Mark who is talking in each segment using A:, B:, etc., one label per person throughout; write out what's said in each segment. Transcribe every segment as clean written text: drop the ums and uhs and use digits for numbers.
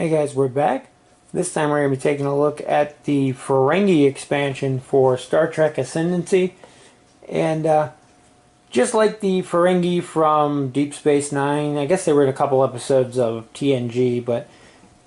A: Hey guys, we're back. This time we're going to be taking a look at the Ferengi expansion for Star Trek Ascendancy. And just like the Ferengi from Deep Space Nine, I guess they were in a couple episodes of TNG, but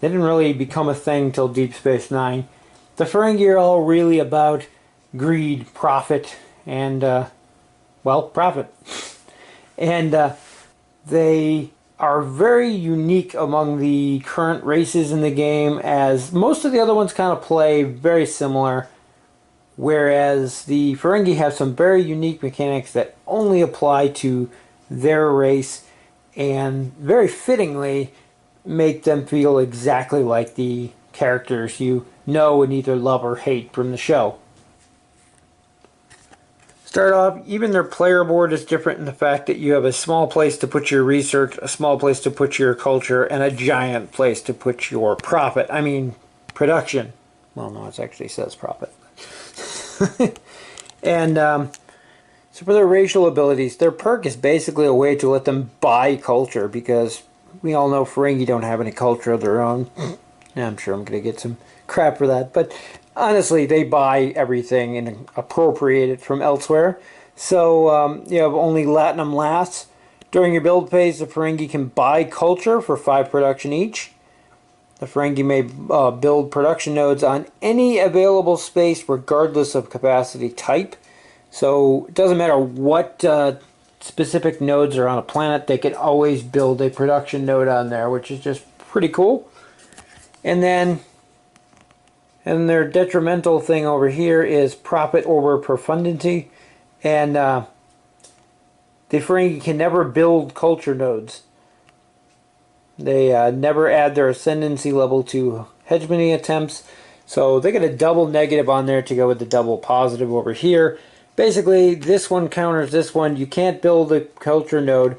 A: they didn't really become a thing till Deep Space Nine. The Ferengi are all really about greed, profit, and, well, profit. And they are very unique among the current races in the game, as most of the other ones kind of play very similar, whereas the Ferengi have some very unique mechanics that only apply to their race and very fittingly make them feel exactly like the characters you know and either love or hate from the show. Start off, even their player board is different in the fact that you have a small place to put your research, a small place to put your culture, and a giant place to put your profit. I mean, production. Well, no, it actually says profit. And so for their racial abilities, their perk is basically a way to let them buy culture, because we all know Ferengi don't have any culture of their own. I'm sure I'm going to get some crap for that, but honestly, they buy everything and appropriate it from elsewhere. So you have only Latinum lasts. During your build phase, the Ferengi can buy culture for 5 production each. The Ferengi may build production nodes on any available space regardless of capacity type. So it doesn't matter what specific nodes are on a planet, they can always build a production node on there, which is just pretty cool. And then their detrimental thing over here is profit over profundity. And the Ferengi can never build culture nodes. They never add their ascendancy level to hegemony attempts. So they get a double negative on there to go with the double positive over here. Basically, this one counters this one. You can't build a culture node.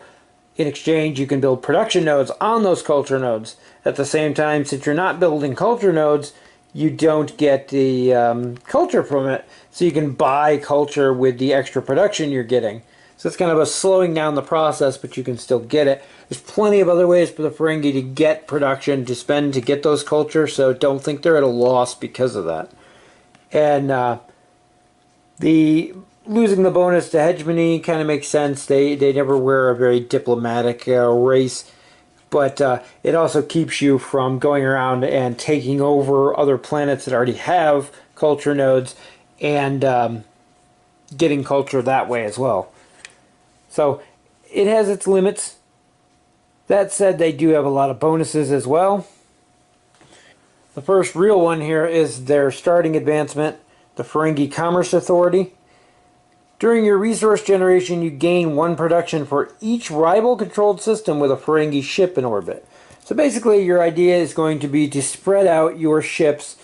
A: In exchange, you can build production nodes on those culture nodes. At the same time, since you're not building culture nodes, you don't get the culture from it, so you can buy culture with the extra production you're getting. So it's kind of a slowing down the process, but you can still get it. There's plenty of other ways for the Ferengi to get production, to spend to get those culture, so don't think they're at a loss because of that. And the losing the bonus to hegemony kind of makes sense. They never were a very diplomatic race. But it also keeps you from going around and taking over other planets that already have culture nodes and getting culture that way as well. So it has its limits. That said, they do have a lot of bonuses as well. The first real one here is their starting advancement, the Ferengi Commerce Authority. During your resource generation, you gain 1 production for each rival-controlled system with a Ferengi ship in orbit. So basically, your idea is going to be to spread out your ships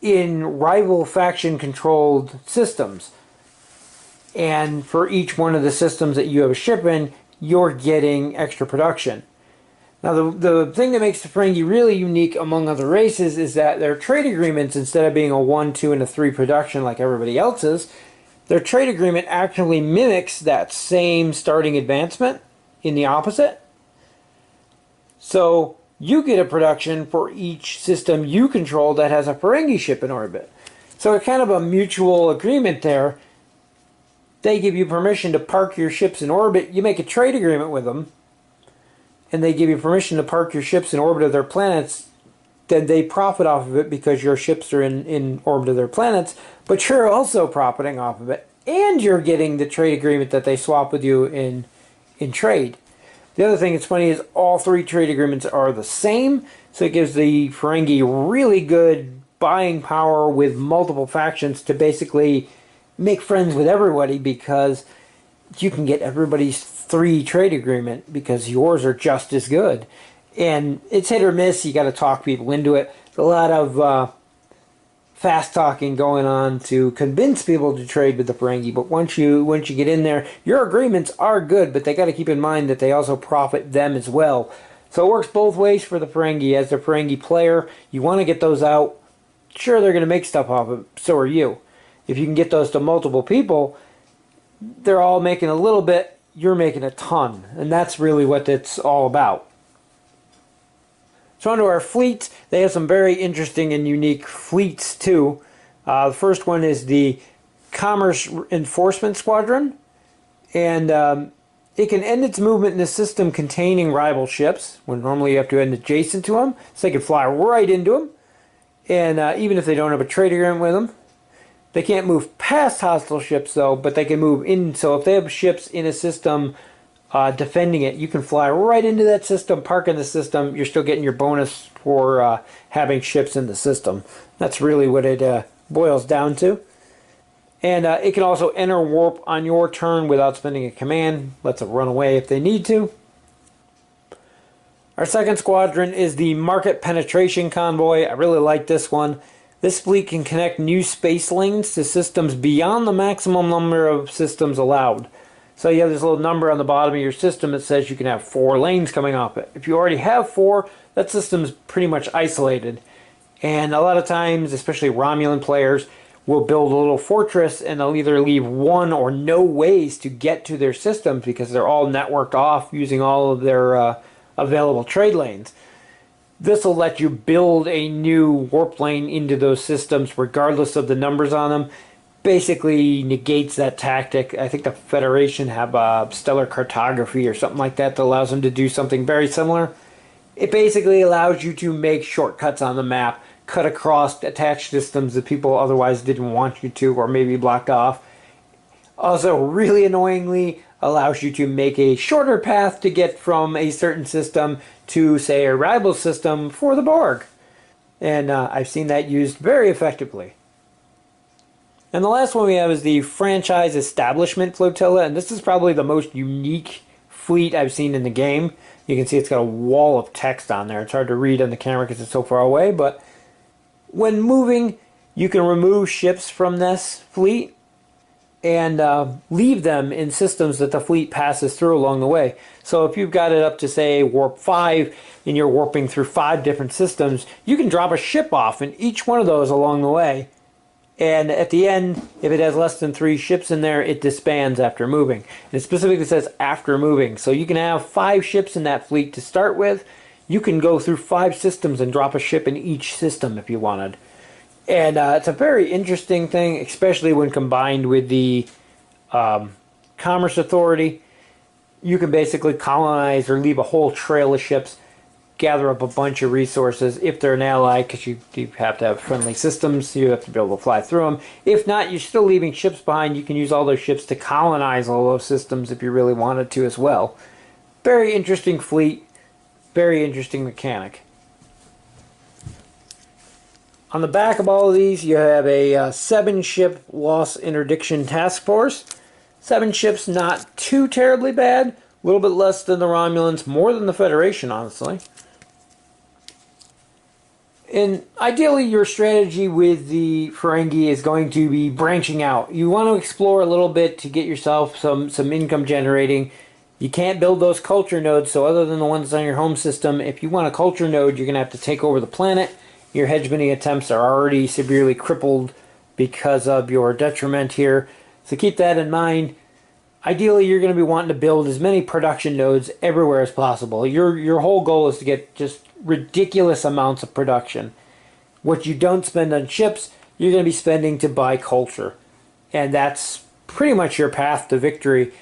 A: in rival faction-controlled systems. And for each one of the systems that you have a ship in, you're getting extra production. Now, the thing that makes the Ferengi really unique among other races is that their trade agreements, instead of being a 1, 2, and a 3 production like everybody else's, their trade agreement actually mimics that same starting advancement in the opposite. So you get a production for each system you control that has a Ferengi ship in orbit. So it's kind of a mutual agreement there. They give you permission to park your ships in orbit. You make a trade agreement with them, and they give you permission to park your ships in orbit of their planets. Then they profit off of it because your ships are in orbit of their planets, but you're also profiting off of it, and you're getting the trade agreement that they swap with you in trade. The other thing that's funny is all 3 trade agreements are the same, so it gives the Ferengi really good buying power with multiple factions to basically make friends with everybody, because you can get everybody's 3 trade agreement because yours are just as good. And it's hit or miss. You got to talk people into it. There's a lot of fast talking going on to convince people to trade with the Ferengi. But once you get in there, your agreements are good, but they got to keep in mind that they also profit them as well. So it works both ways for the Ferengi. As a Ferengi player, you want to get those out. Sure, they're going to make stuff off of it. So are you. If you can get those to multiple people, they're all making a little bit. You're making a ton, and that's really what it's all about. So onto our fleets. They have some very interesting and unique fleets too. The first one is the Commerce Enforcement Squadron, and it can end its movement in a system containing rival ships, when normally you have to end adjacent to them, so they can fly right into them, and even if they don't have a trade agreement with them. They can't move past hostile ships though, but they can move in, so if they have ships in a system defending it, you can fly right into that system, park in the system, you're still getting your bonus for having ships in the system. That's really what it boils down to. And it can also enter warp on your turn without spending a command, lets it run away if they need to. Our second squadron is the Market Penetration Convoy. I really like this one. This fleet can connect new space lanes to systems beyond the maximum number of systems allowed. So you have this little number on the bottom of your system that says you can have 4 lanes coming off it. If you already have 4, that system's pretty much isolated. And a lot of times, especially Romulan players, will build a little fortress and they'll either leave one or no ways to get to their systems because they're all networked off using all of their available trade lanes. This will let you build a new warp lane into those systems regardless of the numbers on them. Basically negates that tactic. I think the Federation have stellar cartography or something like that that allows them to do something very similar. It basically allows you to make shortcuts on the map, cut across attached systems that people otherwise didn't want you to or maybe blocked off. Also, really annoyingly, allows you to make a shorter path to get from a certain system to, say, a rival system for the Borg. And I've seen that used very effectively. And the last one we have is the Franchise Establishment Flotilla, and this is probably the most unique fleet I've seen in the game. You can see it's got a wall of text on there. It's hard to read on the camera because it's so far away, but when moving, you can remove ships from this fleet and leave them in systems that the fleet passes through along the way. So if you've got it up to, say, warp 5 and you're warping through 5 different systems, you can drop a ship off in each one of those along the way. And at the end, if it has less than 3 ships in there, it disbands after moving. And it specifically says after moving. So you can have 5 ships in that fleet to start with. You can go through 5 systems and drop a ship in each system if you wanted. And it's a very interesting thing, especially when combined with the Commerce Authority. You can basically colonize or leave a whole trail of ships, gather up a bunch of resources if they're an ally, because you have to have friendly systems, so you have to be able to fly through them. If not, you're still leaving ships behind. You can use all those ships to colonize all those systems if you really wanted to as well. Very interesting fleet, very interesting mechanic. On the back of all of these, you have a 7-ship loss interdiction task force. 7 ships, not too terribly bad. A little bit less than the Romulans, more than the Federation, honestly. And ideally, your strategy with the Ferengi is going to be branching out. You want to explore a little bit to get yourself some income generating. You can't build those culture nodes, so other than the ones on your home system, if you want a culture node, you're going to have to take over the planet. Your hegemoning attempts are already severely crippled because of your detriment here. So keep that in mind. Ideally, you're going to be wanting to build as many production nodes everywhere as possible. Your whole goal is to get just ridiculous amounts of production. What you don't spend on ships, you're going to be spending to buy culture. And that's pretty much your path to victory.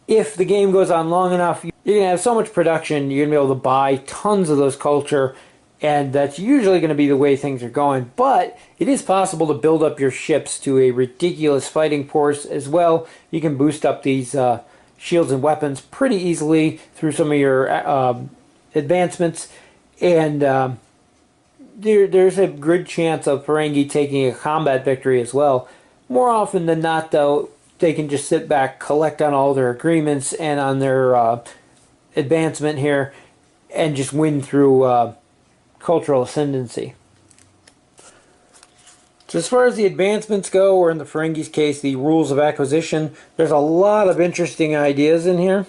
A: If the game goes on long enough, you're going to have so much production, you're going to be able to buy tons of those culture. And that's usually going to be the way things are going. But it is possible to build up your ships to a ridiculous fighting force as well. You can boost up these shields and weapons pretty easily through some of your advancements. And there's a good chance of Ferengi taking a combat victory as well. More often than not, though, they can just sit back, collect on all their agreements and on their advancement here, and just win through cultural ascendancy. So as far as the advancements go, or in the Ferengi's case, the rules of acquisition, there's a lot of interesting ideas in here.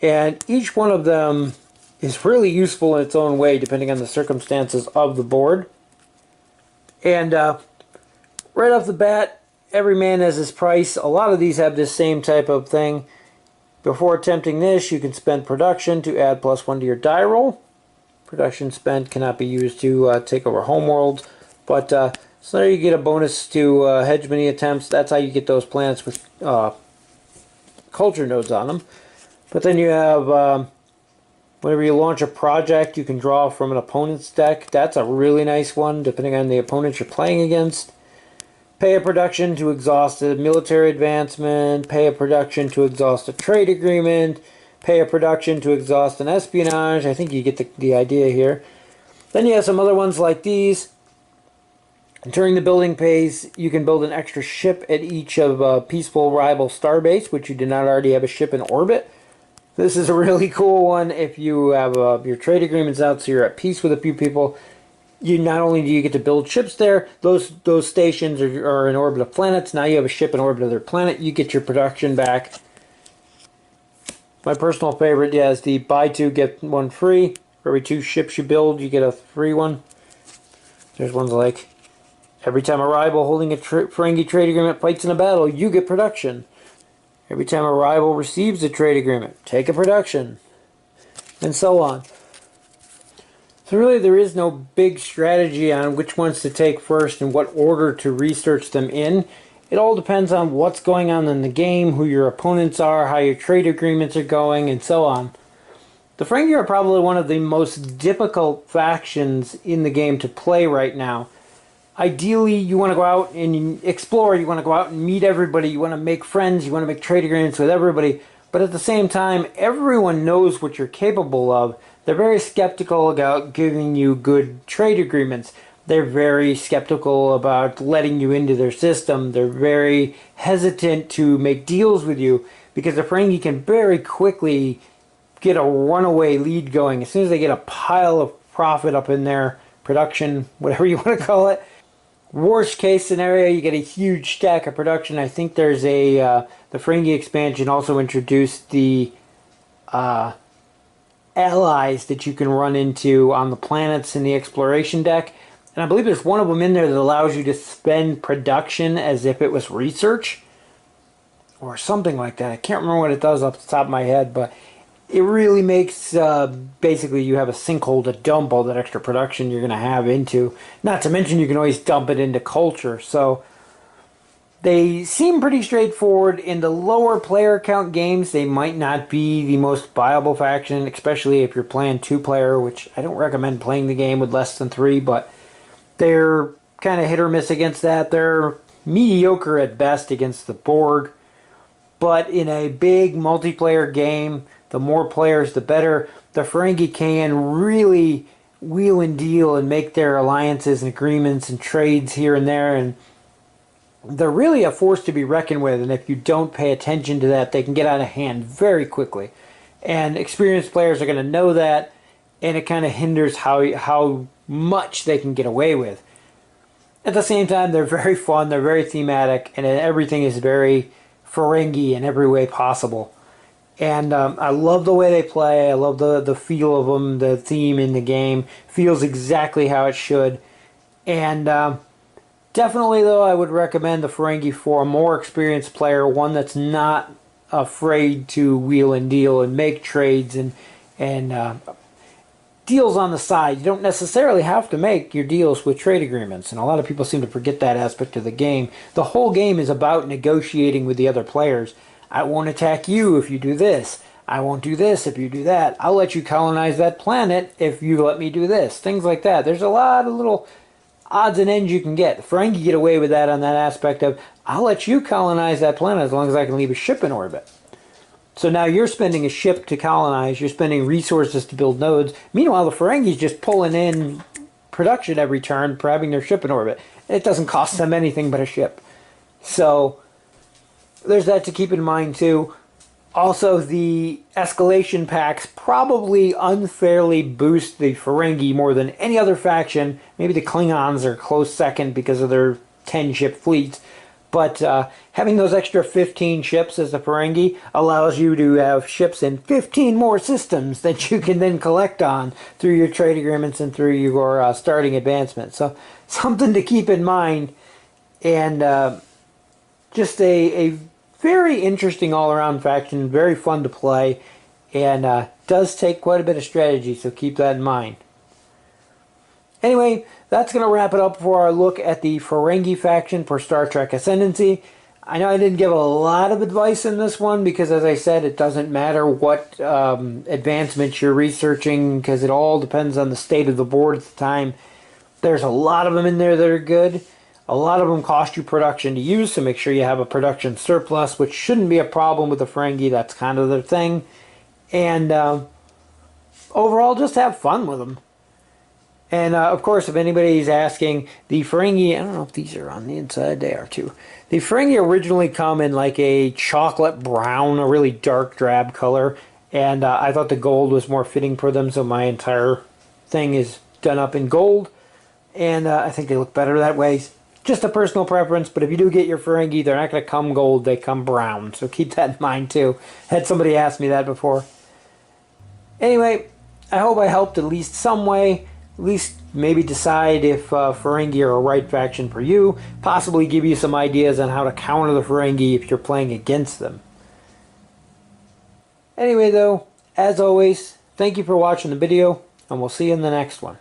A: And each one of them is really useful in its own way, depending on the circumstances of the board. And right off the bat, every man has his price. A lot of these have this same type of thing. Before attempting this, you can spend production to add +1 to your die roll. Production spent cannot be used to take over homeworld. But so there you get a bonus to hegemony attempts. That's how you get those planets with culture nodes on them. But then you have, whenever you launch a project, you can draw from an opponent's deck. That's a really nice one, depending on the opponent you're playing against. Pay a production to exhaust a military advancement. Pay a production to exhaust a trade agreement. Pay a production to exhaust an espionage. I think you get the idea here. Then you have some other ones like these. During the building phase, you can build an extra ship at each of a peaceful rival starbase, which you did not already have a ship in orbit. This is a really cool one if you have your trade agreements out, so you're at peace with a few people. You not only do you get to build ships there, those stations are in orbit of planets. Now you have a ship in orbit of their planet. You get your production back. My personal favorite, yeah, is the buy two, get one free. For every 2 ships you build, you get a free one. There's ones like, every time a rival holding a Ferengi trade agreement fights in a battle, you get production. Every time a rival receives a trade agreement, take a production. And so on. So really there is no big strategy on which ones to take first and what order to research them in. It all depends on what's going on in the game, who your opponents are, how your trade agreements are going, and so on. The Ferengi are probably one of the most difficult factions in the game to play right now. Ideally, you want to go out and explore, you want to go out and meet everybody, you want to make friends, you want to make trade agreements with everybody, but at the same time, everyone knows what you're capable of. They're very skeptical about giving you good trade agreements. They're very skeptical about letting you into their system. They're very hesitant to make deals with you because the Ferengi can very quickly get a runaway lead going. As soon as they get a pile of profit up in their production, whatever you want to call it. Worst case scenario, you get a huge stack of production. I think there's the Ferengi expansion also introduced the allies that you can run into on the planets in the exploration deck. And I believe there's one of them in there that allows you to spend production as if it was research. Or something like that. I can't remember what it does off the top of my head, but it really makes, basically you have a sinkhole to dump all that extra production you're going to have into. Not to mention you can always dump it into culture. So they seem pretty straightforward. In the lower player count games, they might not be the most viable faction, especially if you're playing 2-player, which I don't recommend playing the game with less than 3, but they're kind of hit or miss against that. They're mediocre at best against the Borg. But in a big multiplayer game, the more players, the better. The Ferengi can really wheel and deal and make their alliances and agreements and trades here and there. And they're really a force to be reckoned with. And if you don't pay attention to that, they can get out of hand very quickly. And experienced players are going to know that. And it kind of hinders how much they can get away with. At the same time, they're very fun, they're very thematic, and everything is very Ferengi in every way possible. And I love the way they play, I love the feel of them, the theme in the game feels exactly how it should. And definitely, though, I would recommend the Ferengi for a more experienced player, one that's not afraid to wheel and deal and make trades and deals on the side. You don't necessarily have to make your deals with trade agreements, and a lot of people seem to forget that aspect of the game. The whole game is about negotiating with the other players. I won't attack you if you do this. I won't do this if you do that. I'll let you colonize that planet if you let me do this. Things like that. There's a lot of little odds and ends you can get. The Ferengi get away with that on that aspect of, I'll let you colonize that planet as long as I can leave a ship in orbit. So now you're spending a ship to colonize, you're spending resources to build nodes. Meanwhile, the Ferengi's just pulling in production every turn for having their ship in orbit. It doesn't cost them anything but a ship. So there's that to keep in mind too. Also, the escalation packs probably unfairly boost the Ferengi more than any other faction. Maybe the Klingons are close second because of their 10-ship fleets. But having those extra 15 ships as the Ferengi allows you to have ships in 15 more systems that you can then collect on through your trade agreements and through your starting advancement. So something to keep in mind. And just a very interesting all-around faction, very fun to play, and does take quite a bit of strategy, so keep that in mind. Anyway, that's going to wrap it up for our look at the Ferengi faction for Star Trek Ascendancy. I know I didn't give a lot of advice in this one because, as I said, it doesn't matter what advancements you're researching because it all depends on the state of the board at the time. There's a lot of them in there that are good. A lot of them cost you production to use, so make sure you have a production surplus, which shouldn't be a problem with the Ferengi. That's kind of their thing. And overall, just have fun with them. And of course, if anybody's asking, the Ferengi, I don't know if these are on the inside, they are too. The Ferengi originally come in like a chocolate brown, a really dark drab color. And I thought the gold was more fitting for them, so my entire thing is done up in gold. And I think they look better that way. Just a personal preference, but if you do get your Ferengi, they're not going to come gold, they come brown. So keep that in mind too. Had somebody ask me that before. Anyway, I hope I helped at least some way. At least maybe decide if Ferengi are a right faction for you. Possibly give you some ideas on how to counter the Ferengi if you're playing against them. Anyway though, as always, thank you for watching the video, and we'll see you in the next one.